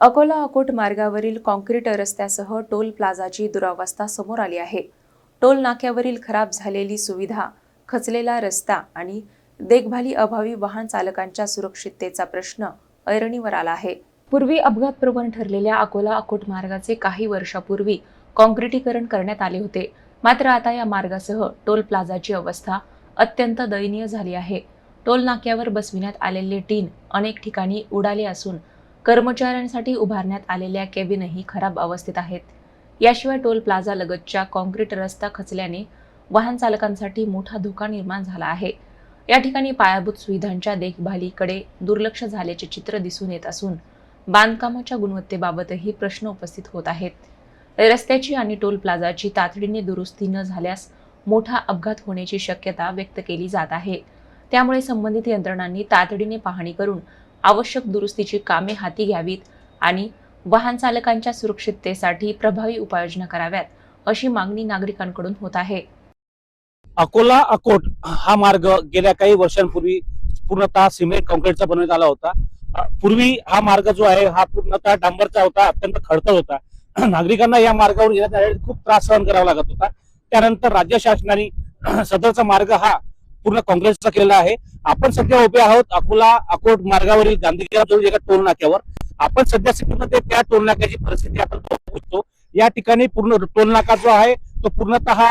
अकोला-अकोट मार्गावरील concrete रस्त्यासह toll प्लाझाची दुरावस्था समोर आली आहे. टोल नाक्यावरील खराब झालेली सुविधा, खचलेला रस्ता आणि देखभालीअभावी वाहन चालकांच्या सुरक्षिततेचा प्रश्न ऐरणीवर आला आहे. पूर्वी अपघातप्रवण ठरलेल्या अकोला-अकोट मार्गाचे काही वर्षापूर्वी काँक्रिटीकरण करण्यात आले होते. मात्र आता या मार्गासह टोल प्लाझाची अवस्था अत्यंत दयनीय झाली आहे. टोल नाक्यावर बसविण्यात आलेले टीन अनेक ठिकाणी उडाले असून कर्मचाऱ्यांसाठी उभारण्यात आलेल्या केबिनही खराब अवस्थेत आहेत. याशिवाय टोल प्लाझा लगतच्या काँक्रीट रस्ता खचल्याने वाहन चालकांसाठी मोठा धोका निर्माण झाला आहे. या ठिकाणी पायाभूत सुविधांच्या देखभालीकडे दुर्लक्ष झाल्याचे चित्र दिसून येत असून बांधकामाच्या गुणवत्तेबाबतही प्रश्न उपस्थित होत आहेत. रस्त्याची आणि टोल प्लाझाची तातडीने दुरुस्ती न झाल्यास मोठा अपघात होण्याची शक्यता व्यक्त केली जात आहे. त्यामुळे संबंधित यंत्रणांनी तातडीने पाहणी करून आवश्यक दुरुस्तीची कामे हाती घ्यावीत आणि वाहन चालकांच्या सुरक्षिततेसाठी प्रभावी उपाययोजना कराव्यात, अशी मागणी नागरिकांकडून होत आहे. अकोला अकोट हा मार्ग गेल्या काही वर्षांपूर्वी पूर्णतः सिमेंट कॉन्क्रीटचा बनवण्यात आला होता. पूर्वी हा मार्ग जो आहे हा पूर्णतः डांबरचा होता, अत्यंत खडतर होता. नागरिकांना या मार्गावर येण्यासाठी खूप त्रास सहन करावा लागत होता. त्यानंतर राज्य शासनाने सदरचा मार्ग हा पूर्ण काँक्रीटचा केलेला आहे. आपण सध्या उभे आहोत अकोला अकोट मार्गावरील गांधीजवळ एका टोल नाक्यावर. आपण सध्या स्थितीमध्ये त्या टोल नाक्याची परिस्थिती आपण बघतो. या ठिकाणी पूर्ण टोल नाका जो आहे तो पूर्णतः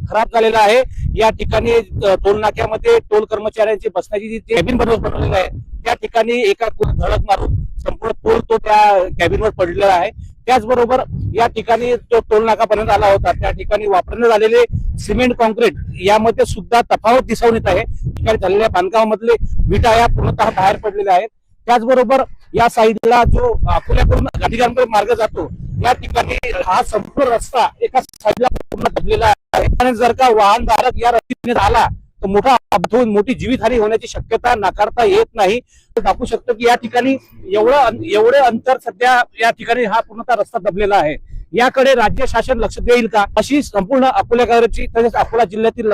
खराब झालेला आहे. या ठिकाणी टोल नाक्यामध्ये टोल कर्मचाऱ्यांची बसण्याची जी कॅबिन बनवलेली आहे त्या ठिकाणी एका धडक मारून संपूर्ण टोल तो त्या कॅबिनवर पडलेला आहे. त्याचबरोबर या ठिकाणी जो टोल नाका बनवण्यात आला होता त्या ठिकाणी वापरण्यात आलेले सिमेंट कॉन्क्रीट यामध्ये सुद्धा तफावत दिसून येत आहे. ठिकाणी झालेल्या बांधकामामधले विटा या पूर्णतः बाहेर पडलेल्या आहेत. त्याचबरोबर या साईडला जो अकोल्याकडून गांधीजवळ मार्ग जातो या ठिकाणी हा संपूर्ण रस्ता एका साईडला पूर्ण दबलेला आहे. आणि जर का वाहनधारक या रस्त्याने आला तर मोठा अपघात होऊन मोठी जीवितहानी होण्याची शक्यता नाकारता येत नाही. दाखवू शकतो की या ठिकाणी एवढे अंतर सध्या या ठिकाणी हा पूर्णतः रस्ता दबलेला आहे. याकडे राज्य शासन लक्ष देईल का, अशी संपूर्ण अकोल्याकरांची तसेच अकोला जिल्ह्यातील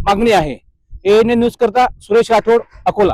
मागणी आहे. ANN न्यूज करता सुरेश राठोड, अकोला.